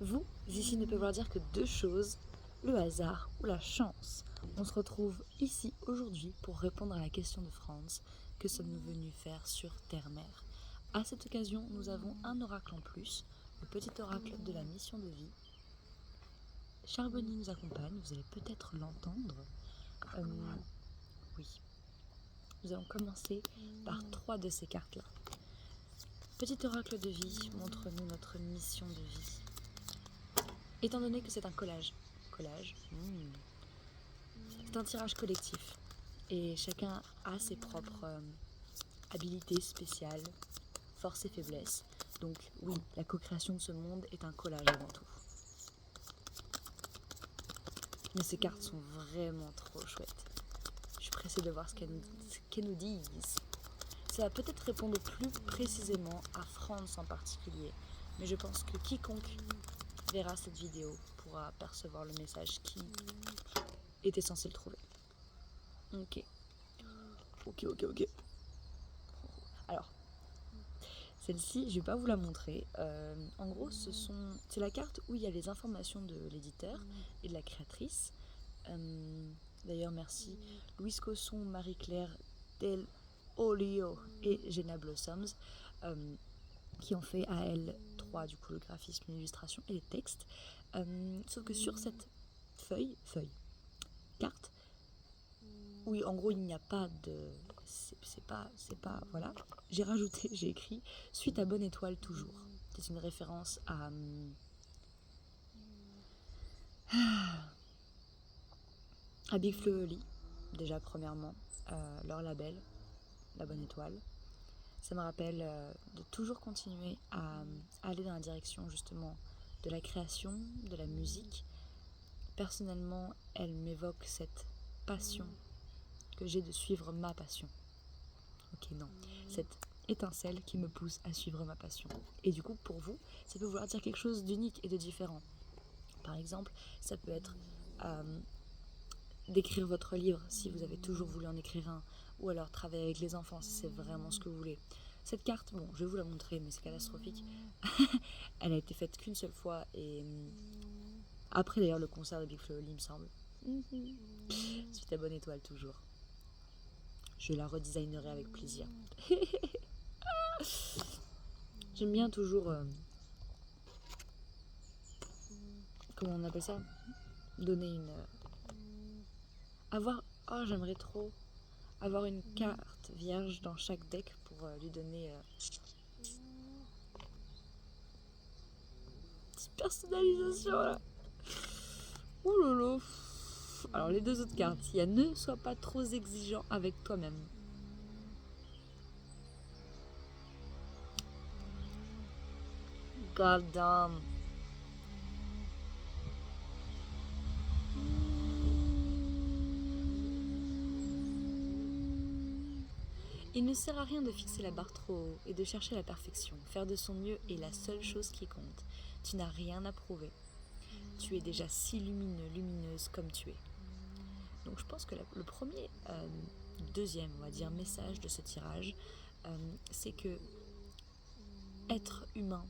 Vous, ici, ne peut vouloir dire que deux choses, le hasard ou la chance. On se retrouve ici aujourd'hui pour répondre à la question de Franz, que sommes-nous venus faire sur Terre-Mère? À cette occasion, nous avons un oracle en plus, le petit oracle de la mission de vie. Charbonnier nous accompagne, vous allez peut-être l'entendre. Oui. Nous allons commencer par 3 de ces cartes-là. Petit oracle de vie, montre-nous notre mission de vie. Étant donné que c'est un collage, c'est un tirage collectif et chacun a ses propres habilités spéciales, forces et faiblesses. Donc oui, la co-création de ce monde est un collage avant tout. Mais ces cartes sont vraiment trop chouettes. Je suis pressée de voir ce qu'elles nous disent. Ça va peut-être répondre plus précisément à Franz en particulier, mais je pense que quiconque verra cette vidéo pourra percevoir le message qui était censé le trouver. Ok. Alors, celle-ci, je vais pas vous la montrer. En gros, c'est la carte où il y a les informations de l'éditeur et de la créatrice. D'ailleurs, merci Louise Cosson, Marie-Claire Del Olio et Jenna Blossoms qui ont fait à elles 3 du coup le graphisme, l'illustration et les textes. Sauf que sur cette carte, oui, en gros, il n'y a pas de... C'est pas... Voilà. J'ai écrit suite à Bonne Étoile toujours. C'est une référence à Big Flo et Oli, déjà premièrement, leur label, La Bonne Étoile. Ça me rappelle de toujours continuer à aller dans la direction justement de la création, de la musique. Personnellement, elle m'évoque cette passion que j'ai de suivre ma passion. Ok, non, cette étincelle qui me pousse à suivre ma passion. Et du coup, pour vous, ça peut vouloir dire quelque chose d'unique et de différent. Par exemple, ça peut être d'écrire votre livre si vous avez toujours voulu en écrire un, ou alors travailler avec les enfants si c'est vraiment ce que vous voulez. Cette carte, bon, je vais vous la montrer, mais c'est catastrophique. Elle a été faite qu'une seule fois et après d'ailleurs le concert de Big Flo, il me semble. Suite à Bonne Étoile toujours. Je la redesignerai avec plaisir. J'aime bien toujours comment on appelle ça, donner une avoir j'aimerais trop avoir une carte vierge dans chaque deck pour lui donner petite personnalisation là. Ouh lolo. Alors les 2 autres cartes, il y a ne sois pas trop exigeant avec toi-même. God damn. Il ne sert à rien de fixer la barre trop haut et de chercher la perfection. Faire de son mieux est la seule chose qui compte. Tu n'as rien à prouver. Tu es déjà si lumineux, lumineuse comme tu es. Donc je pense que le premier, deuxième, on va dire, message de ce tirage, c'est que être humain,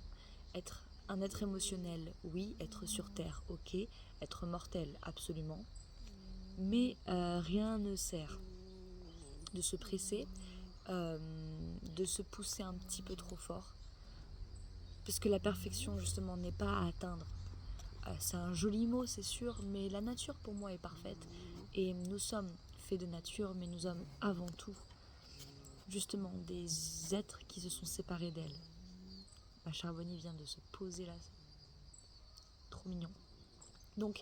être un être émotionnel, oui, être sur Terre, ok, être mortel, absolument, mais rien ne sert de se presser, de se pousser un petit peu trop fort, parce que la perfection justement n'est pas à atteindre. C'est un joli mot, c'est sûr, mais la nature pour moi est parfaite, et nous sommes faits de nature, mais nous sommes avant tout justement des êtres qui se sont séparés d'elle. Ma Charbonnier vient de se poser là, trop mignon. Donc,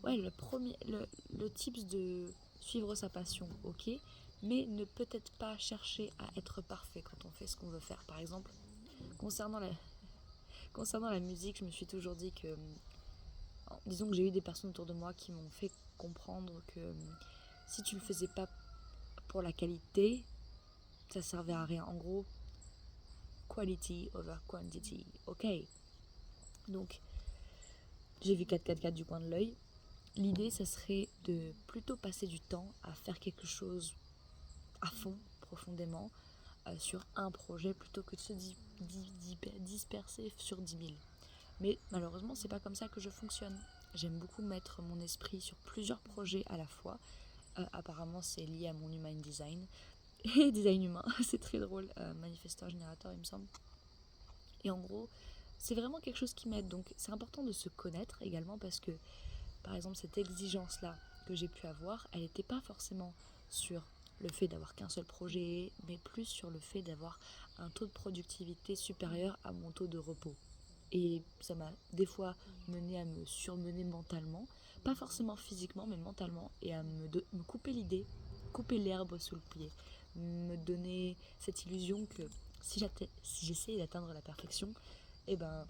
ouais, le tips de suivre sa passion, ok, mais ne peut-être pas chercher à être parfait quand on fait ce qu'on veut faire. Par exemple, concernant la musique, je me suis toujours dit que, disons que j'ai eu des personnes autour de moi qui m'ont fait comprendre que si tu le faisais pas pour la qualité, ça servait à rien. En gros, quality over quantity, ok. Donc, j'ai vu 444 du coin de l'œil. L'idée, ça serait de plutôt passer du temps à faire quelque chose à fond, profondément, sur un projet, plutôt que de se disperser sur 10 000. Mais malheureusement, c'est pas comme ça que je fonctionne. J'aime beaucoup mettre mon esprit sur plusieurs projets à la fois. Apparemment, c'est lié à mon human design. Et design humain, c'est très drôle. Manifesteur générateur, il me semble. Et en gros, c'est vraiment quelque chose qui m'aide. Donc, c'est important de se connaître également parce que, par exemple, cette exigence-là que j'ai pu avoir, elle n'était pas forcément sur le fait d'avoir qu'un seul projet, mais plus sur le fait d'avoir un taux de productivité supérieur à mon taux de repos. Et ça m'a des fois mené à me surmener mentalement, pas forcément physiquement, mais mentalement, et à me couper l'idée, couper l'herbe sous le pied, me donner cette illusion que si j'essayais d'atteindre la perfection, eh ben,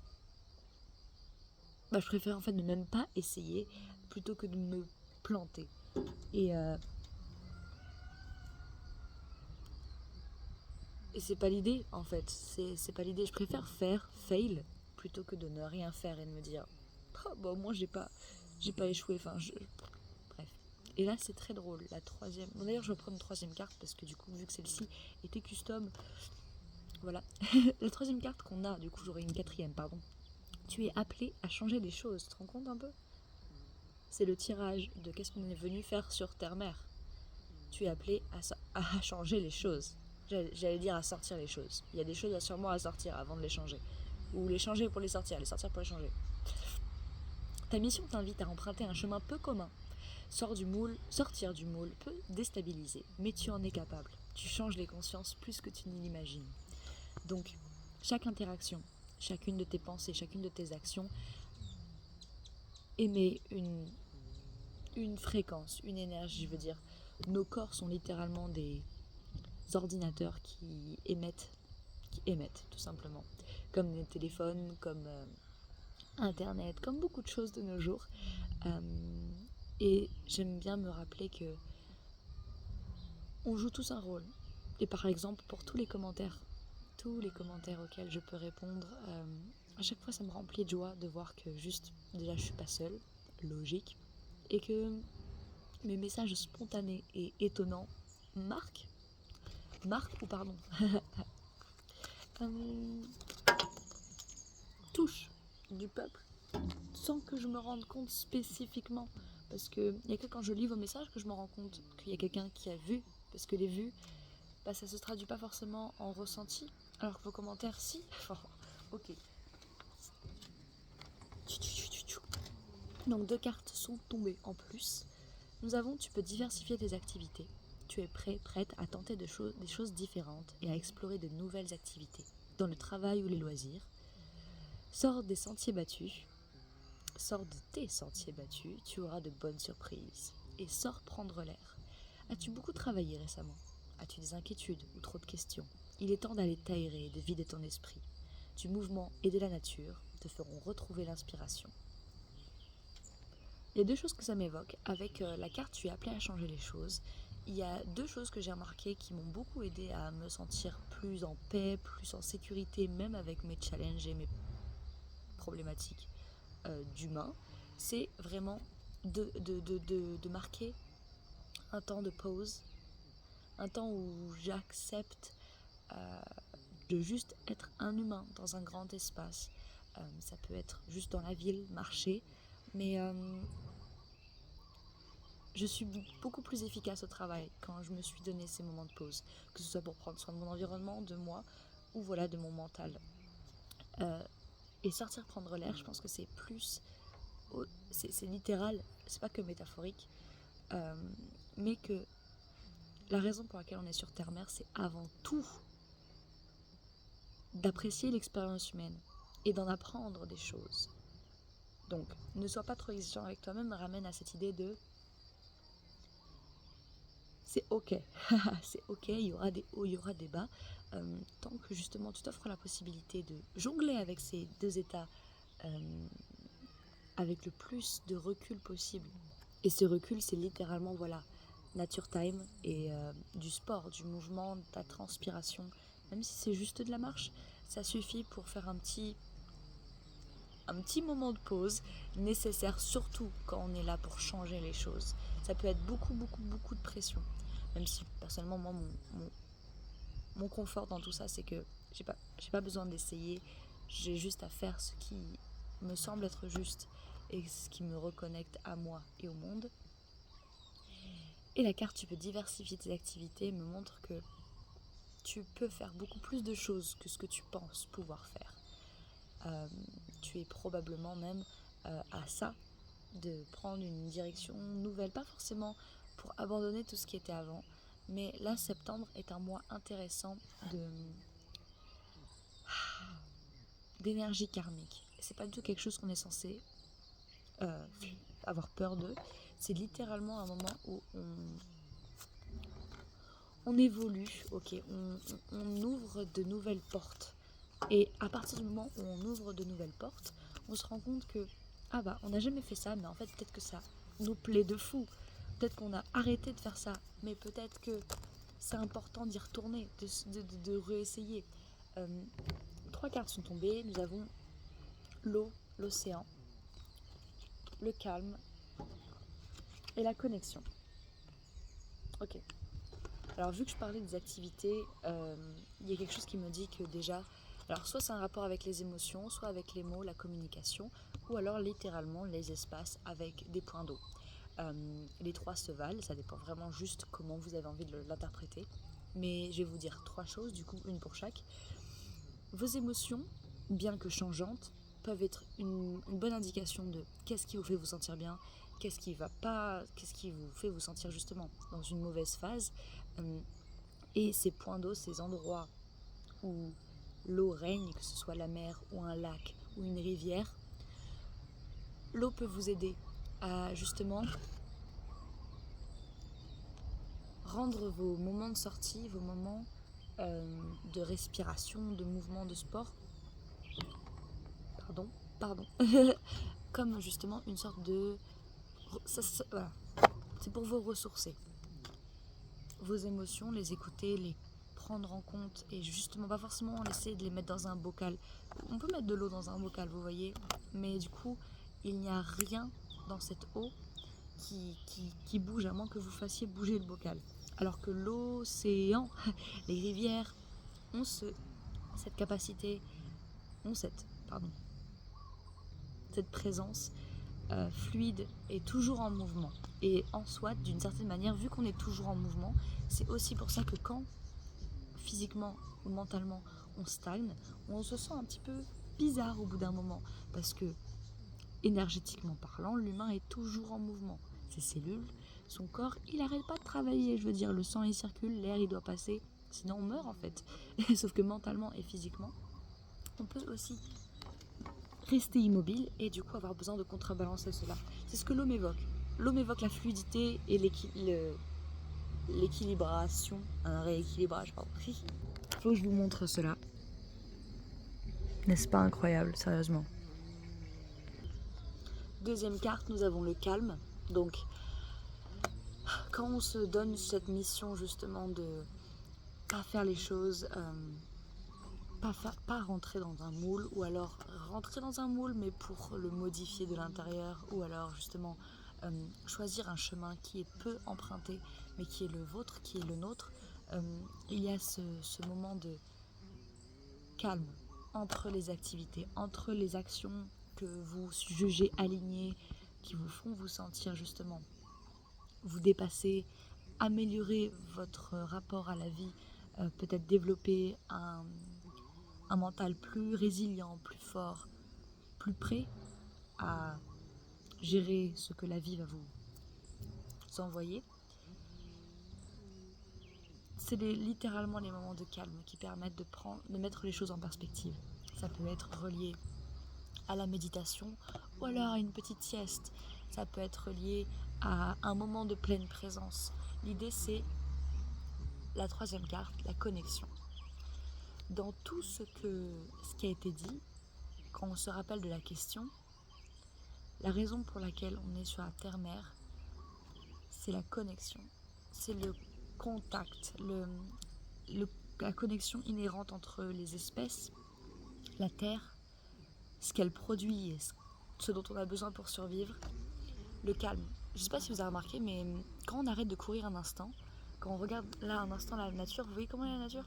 je préfère en fait ne même pas essayer plutôt que de me planter. Et, euh, et c'est pas l'idée en fait, c'est pas l'idée. Je préfère faire fail plutôt que de ne rien faire et de me dire oh, bah, au moins j'ai pas échoué. Bref. Et là c'est très drôle, la troisième. Bon, d'ailleurs je vais prendre une troisième carte parce que du coup vu que celle-ci était custom, voilà. La troisième carte qu'on a, du coup j'aurai une quatrième, pardon. Tu es appelé à changer des choses, tu te rends compte un peu? C'est le tirage de qu'est-ce qu'on est venu faire sur Terre-Mère. Tu es appelé à changer les choses. J'allais dire à sortir les choses. Il y a des choses sûrement à sortir avant de les changer. Ou les changer pour les sortir pour les changer. Ta mission t'invite à emprunter un chemin peu commun. Sortir du moule peut déstabiliser, mais tu en es capable. Tu changes les consciences plus que tu ne l'imagines. Donc, chaque interaction, chacune de tes pensées, chacune de tes actions émet une fréquence, une énergie, je veux dire. Nos corps sont littéralement des ordinateurs qui émettent tout simplement. Comme les téléphones, comme Internet, comme beaucoup de choses de nos jours. Et j'aime bien me rappeler que on joue tous un rôle. Et par exemple, pour tous les commentaires auxquels je peux répondre, à chaque fois ça me remplit de joie de voir que juste, déjà je suis pas seule, logique, et que mes messages spontanés et étonnants marquent ou pardon, touchent du peuple sans que je me rende compte spécifiquement. Parce qu'il n'y a que quand je lis vos messages que je me rends compte qu'il y a quelqu'un qui a vu. Parce que les vues, ça se traduit pas forcément en ressenti. Alors que vos commentaires, si. Ok. Donc 2 cartes sont tombées en plus. Nous avons, tu peux diversifier tes activités. Tu es prête à tenter des choses différentes et à explorer de nouvelles activités. Dans le travail ou les loisirs. Sors des sentiers battus. Sors de tes sentiers battus, tu auras de bonnes surprises. Et sors prendre l'air. As-tu beaucoup travaillé récemment? As-tu des inquiétudes ou trop de questions? Il est temps d'aller t'aérer et de vider ton esprit. Du mouvement et de la nature te feront retrouver l'inspiration. Il y a 2 choses que ça m'évoque. Avec la carte tu es appelé à changer les choses. Il y a 2 choses que j'ai remarquées qui m'ont beaucoup aidé à me sentir plus en paix, plus en sécurité, même avec mes challenges et mes problématiques d'humain. C'est vraiment de marquer un temps de pause, un temps où j'accepte de juste être un humain dans un grand espace. Ça peut être juste dans la ville, marcher, mais je suis beaucoup plus efficace au travail quand je me suis donné ces moments de pause, que ce soit pour prendre soin de mon environnement, de moi, ou voilà, de mon mental. Et sortir prendre l'air, je pense que c'est plus... C'est littéral, c'est pas que métaphorique, mais que la raison pour laquelle on est sur Terre-Mère, c'est avant tout d'apprécier l'expérience humaine et d'en apprendre des choses. Donc, ne sois pas trop exigeant avec toi-même, me ramène à cette idée de c'est ok, c'est ok, il y aura des hauts, il y aura des bas, tant que justement tu t'offres la possibilité de jongler avec ces 2 états avec le plus de recul possible. Et ce recul, c'est littéralement, voilà, nature time et du sport, du mouvement, de ta transpiration. Même si c'est juste de la marche, ça suffit pour faire un petit moment de pause nécessaire, surtout quand on est là pour changer les choses. Ça peut être beaucoup de pression. Même si personnellement, moi, mon confort dans tout ça, c'est que j'ai pas besoin d'essayer. J'ai juste à faire ce qui me semble être juste et ce qui me reconnecte à moi et au monde. Et la carte tu peux diversifier tes activités me montre que tu peux faire beaucoup plus de choses que ce que tu penses pouvoir faire. Tu es probablement même à ça de prendre une direction nouvelle, pas forcément pour abandonner tout ce qui était avant, mais là septembre est un mois intéressant d'énergie karmique. C'est pas du tout quelque chose qu'on est censé avoir peur de. C'est littéralement un moment où on évolue, ok, on ouvre de nouvelles portes. Et à partir du moment où on ouvre de nouvelles portes, on se rend compte que on n'a jamais fait ça, mais en fait peut-être que ça nous plaît de fou. Peut-être qu'on a arrêté de faire ça, mais peut-être que c'est important d'y retourner, de réessayer. 3 cartes sont tombées, nous avons l'eau, l'océan, le calme et la connexion. Ok. Alors vu que je parlais des activités, il y a quelque chose qui me dit que déjà, alors soit c'est un rapport avec les émotions, soit avec les mots, la communication, ou alors littéralement les espaces avec des points d'eau. Les 3 se valent, ça dépend vraiment juste comment vous avez envie de l'interpréter. Mais je vais vous dire 3 choses, du coup une pour chaque. Vos émotions, bien que changeantes, peuvent être une bonne indication de qu'est-ce qui vous fait vous sentir bien, qu'est-ce qui va pas, qu'est-ce qui vous fait vous sentir justement dans une mauvaise phase. Et ces points d'eau, ces endroits où l'eau règne, que ce soit la mer ou un lac ou une rivière, l'eau peut vous aider à justement rendre vos moments de sortie, vos moments de respiration, de mouvement, de sport, pardon, comme justement une sorte de... voilà. C'est pour vous ressourcer. Vos émotions, les écouter, les prendre en compte et justement pas forcément essayer de les mettre dans un bocal. On peut mettre de l'eau dans un bocal, vous voyez, mais du coup, il n'y a rien dans cette eau qui bouge à moins que vous fassiez bouger le bocal. Alors que l'océan, les rivières ont cette capacité, ont cette présence fluide et toujours en mouvement. Et en soi, d'une certaine manière, vu qu'on est toujours en mouvement, c'est aussi pour ça que quand physiquement ou mentalement on stagne, on se sent un petit peu bizarre au bout d'un moment. Parce que énergétiquement parlant, l'humain est toujours en mouvement. Ses cellules, son corps, il n'arrête pas de travailler. Je veux dire, le sang il circule, l'air il doit passer, sinon on meurt en fait. Sauf que mentalement et physiquement, on peut aussi rester immobile et du coup avoir besoin de contrebalancer cela. C'est ce que l'eau m'évoque. L'eau m'évoque la fluidité et l'équilibration, un rééquilibrage, pardon. Faut que je vous montre cela. N'est-ce pas incroyable, sérieusement? Deuxième carte, nous avons le calme. Donc, quand on se donne cette mission justement de pas faire les choses, pas rentrer dans un moule, ou alors rentrer dans un moule mais pour le modifier de l'intérieur, ou alors justement choisir un chemin qui est peu emprunté mais qui est le vôtre, qui est le nôtre, il y a ce moment de calme entre les activités, entre les actions que vous jugez alignées, qui vous font vous sentir justement vous dépasser, améliorer votre rapport à la vie, peut-être développer un mental plus résilient, plus fort, plus prêt à gérer ce que la vie va vous envoyer. C'est littéralement les moments de calme qui permettent de mettre les choses en perspective. Ça peut être relié à la méditation ou alors à une petite sieste. Ça peut être lié à un moment de pleine présence. L'idée, c'est la 3e carte, la connexion. Dans tout ce qui a été dit, quand on se rappelle de la question, la raison pour laquelle on est sur la terre-mère, c'est la connexion. C'est le contact, la connexion inhérente entre les espèces, la terre, ce qu'elle produit et ce dont on a besoin pour survivre, le calme. Je ne sais pas si vous avez remarqué, mais quand on arrête de courir un instant, quand on regarde là un instant la nature, vous voyez comment est la nature?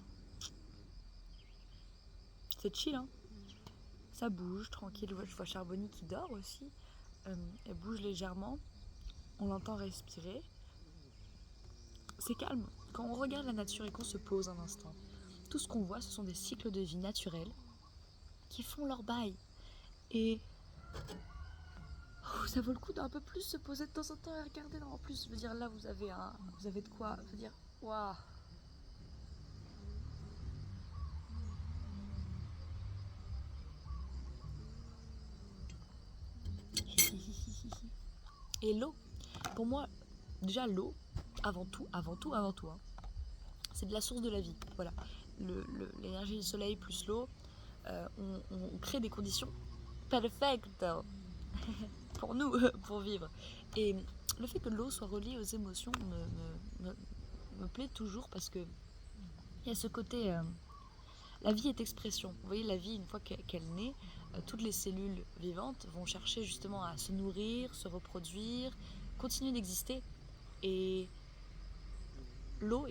C'est chill, hein? Ça bouge, tranquille. Je vois Charbonny qui dort aussi. Elle bouge légèrement. On l'entend respirer. C'est calme. Quand on regarde la nature et qu'on se pose un instant, tout ce qu'on voit, ce sont des cycles de vie naturels qui font leur bail. Et ça vaut le coup d'un peu plus se poser de temps en temps et regarder. En plus, je veux dire, là, vous avez de quoi. Je veux dire, waouh. Et l'eau, pour moi, déjà l'eau, avant tout, hein, c'est de la source de la vie. Voilà, l'énergie du soleil plus l'eau, on crée des conditions parfaites pour nous, pour vivre. Et le fait que l'eau soit reliée aux émotions me plaît toujours parce que il y a ce côté, la vie est expression. Vous voyez, la vie, une fois qu'elle naît, toutes les cellules vivantes vont chercher justement à se nourrir, se reproduire, continuer d'exister. Et l'eau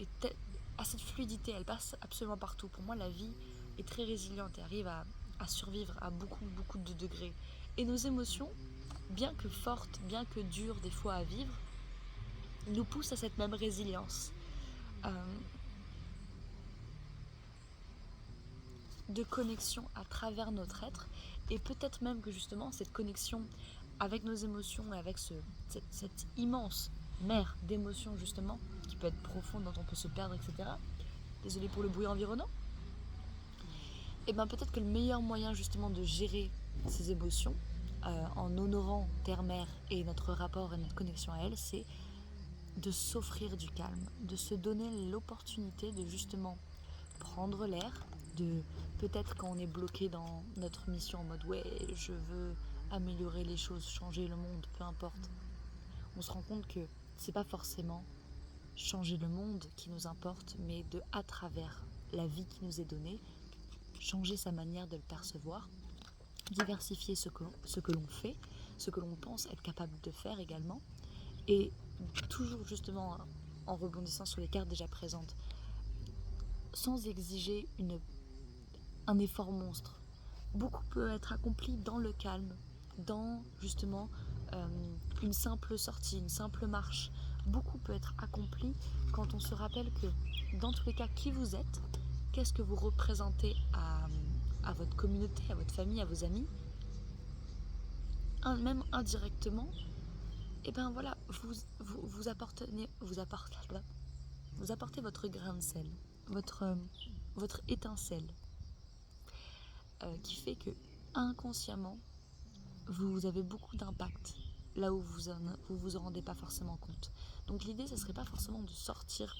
a cette fluidité, elle passe absolument partout. Pour moi, la vie est très résiliente et arrive à survivre à beaucoup de degrés. Et nos émotions, bien que fortes, bien que dures des fois à vivre, nous poussent à cette même résilience. De connexion à travers notre être, et peut-être même que justement cette connexion avec nos émotions et avec cette immense mer d'émotions justement, qui peut être profonde, dont on peut se perdre, etc. Désolée pour le bruit environnant. Et bien peut-être que le meilleur moyen justement de gérer ces émotions, en honorant Terre-Mère et notre rapport et notre connexion à elle, c'est de s'offrir du calme, de se donner l'opportunité de justement prendre l'air, de peut-être quand on est bloqué dans notre mission en mode ouais, je veux améliorer les choses, changer le monde, peu importe. On se rend compte que c'est pas forcément changer le monde qui nous importe, mais de à travers la vie qui nous est donnée, changer sa manière de le percevoir, diversifier ce que l'on fait, ce que l'on pense être capable de faire également, et toujours justement en rebondissant sur les cartes déjà présentes, sans exiger un effort monstre. Beaucoup peut être accompli dans le calme, dans justement une simple sortie, une simple marche. Beaucoup peut être accompli quand on se rappelle que dans tous les cas, qui vous êtes, qu'est-ce que vous représentez à votre communauté, à votre famille, à vos amis, même indirectement, et ben voilà, vous apportez votre grain de sel, votre étincelle, qui fait que inconsciemment, vous avez beaucoup d'impact là où vous en rendez pas forcément compte. Donc l'idée, ce serait pas forcément de sortir.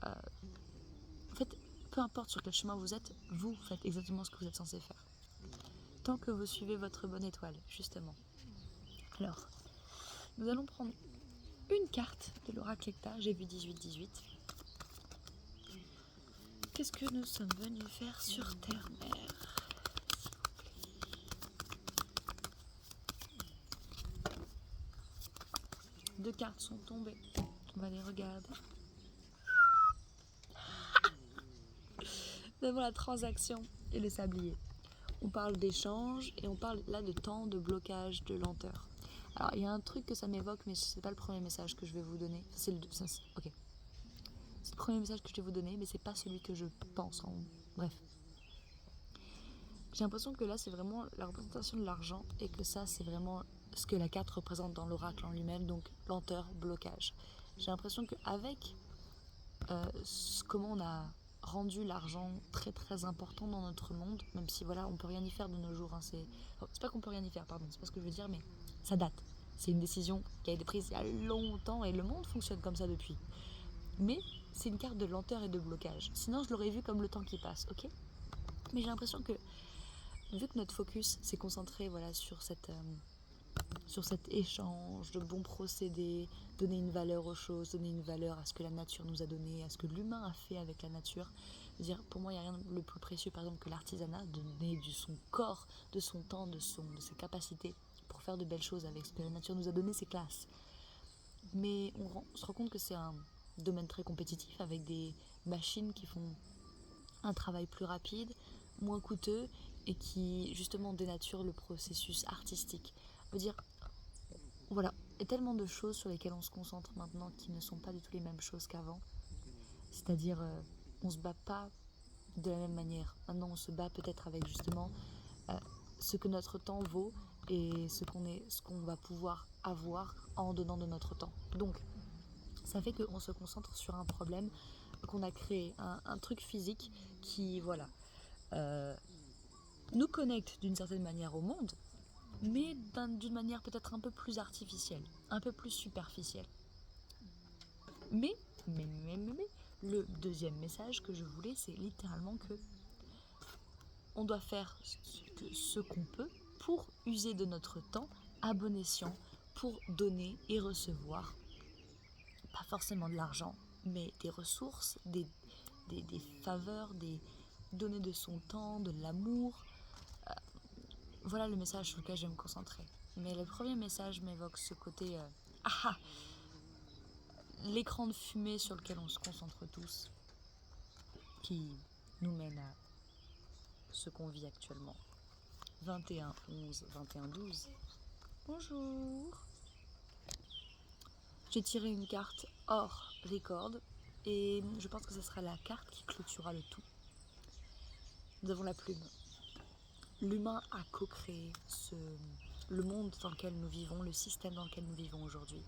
En fait, peu importe sur quel chemin vous êtes, vous faites exactement ce que vous êtes censé faire. Tant que vous suivez votre bonne étoile, justement. Alors, nous allons prendre une carte de l'oracle Ecta. J'ai vu 18-18. Qu'est-ce que nous sommes venus faire sur Terre-Mère ? Deux cartes sont tombées. On va les regarder. Nous avons la transaction et le sablier. On parle d'échange et on parle là de temps, de blocage, de lenteur. Alors il y a un truc que ça m'évoque, mais c'est pas le premier message que je vais vous donner. C'est le premier message que je vais vous donner, mais c'est pas celui que je pense. Bref. J'ai l'impression que là c'est vraiment la représentation de l'argent et que ça c'est vraiment ce que la carte représente dans l'oracle en lui-même, donc lenteur, blocage. J'ai l'impression qu'avec comment on a rendu l'argent très très important dans notre monde, même si voilà, on peut rien y faire de nos jours. Hein, c'est pas qu'on peut rien y faire, pardon, c'est pas ce que je veux dire, mais ça date. C'est une décision qui a été prise il y a longtemps et le monde fonctionne comme ça depuis. Mais c'est une carte de lenteur et de blocage. Sinon, je l'aurais vu comme le temps qui passe, ok ? Mais j'ai l'impression que, vu que notre focus s'est concentré voilà, sur cet échange de bons procédés, donner une valeur aux choses, donner une valeur à ce que la nature nous a donné, à ce que l'humain a fait avec la nature. Dire, pour moi, il n'y a rien de plus précieux, par exemple, que l'artisanat, de donner de son corps, de son temps, de ses capacités pour faire de belles choses avec ce que la nature nous a donné, c'est classe. Mais on se rend compte que c'est un domaine très compétitif avec des machines qui font un travail plus rapide, moins coûteux et qui justement dénature le processus artistique. Je veux dire, voilà, il y a tellement de choses sur lesquelles on se concentre maintenant qui ne sont pas du tout les mêmes choses qu'avant. C'est-à-dire, on se bat pas de la même manière. Maintenant, on se bat peut-être avec justement euh, ce que notre temps vaut et ce qu'on va pouvoir avoir en donnant de notre temps. Donc, ça fait qu'on se concentre sur un problème qu'on a créé, un truc physique qui, voilà, nous connecte d'une certaine manière au monde, mais d'une manière peut-être un peu plus artificielle, un peu plus superficielle. Mais, le deuxième message que je voulais, c'est littéralement que on doit faire ce qu'on peut pour user de notre temps à bon escient, pour donner et recevoir, pas forcément de l'argent, mais des ressources, des faveurs, donner de son temps, de l'amour. Voilà le message sur lequel je vais me concentrer. Mais le premier message m'évoque ce côté l'écran de fumée sur lequel on se concentre tous, qui nous mène à ce qu'on vit actuellement. 21-11-21-12. Bonjour. J'ai tiré une carte hors record et je pense que ce sera la carte qui clôturera le tout. Nous avons la plume. L'humain a co-créé le monde dans lequel nous vivons, le système dans lequel nous vivons aujourd'hui.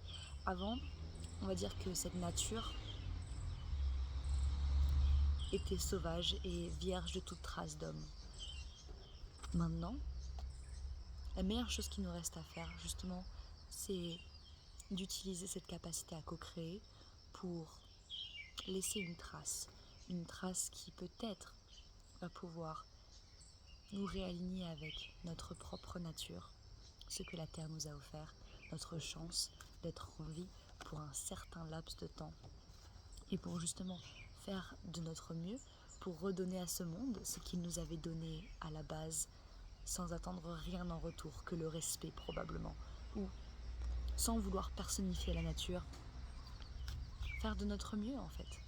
Avant, on va dire que cette nature était sauvage et vierge de toute trace d'homme. Maintenant, la meilleure chose qui nous reste à faire, justement, c'est d'utiliser cette capacité à co-créer pour laisser une trace qui peut-être va pouvoir nous réaligner avec notre propre nature, ce que la Terre nous a offert, notre chance d'être en vie pour un certain laps de temps et pour justement faire de notre mieux pour redonner à ce monde ce qu'il nous avait donné à la base sans attendre rien en retour que le respect probablement, ou sans vouloir personnifier la nature, faire de notre mieux en fait,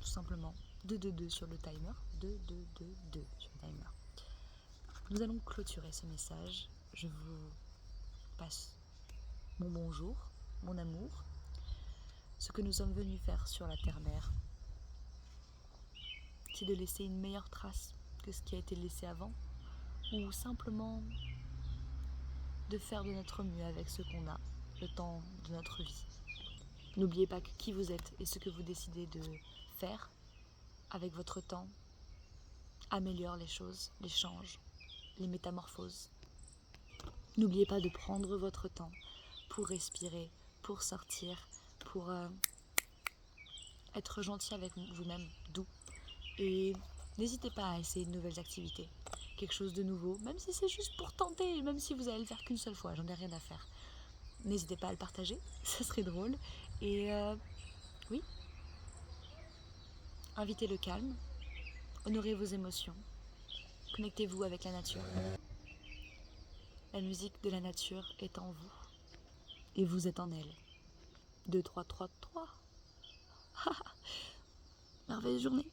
tout simplement. 2-2-2 sur le timer, 2-2-2-2 sur le timer. Nous allons clôturer ce message. Je vous passe mon bonjour, mon amour, ce que nous sommes venus faire sur la terre-mère, c'est de laisser une meilleure trace que ce qui a été laissé avant, ou simplement de faire de notre mieux avec ce qu'on a, le temps de notre vie. N'oubliez pas que qui vous êtes et ce que vous décidez de faire avec votre temps améliore les choses, les change, les métamorphose. N'oubliez pas de prendre votre temps pour respirer, pour sortir, pour être gentil avec vous-même, doux. Et n'hésitez pas à essayer de nouvelles activités, quelque chose de nouveau, même si c'est juste pour tenter, même si vous allez le faire qu'une seule fois, j'en ai rien à faire. N'hésitez pas à le partager, ça serait drôle. Et oui, invitez le calme, honorez vos émotions, connectez-vous avec la nature. La musique de la nature est en vous et vous êtes en elle. 2, 3, 3, 3. Merveilleuse journée.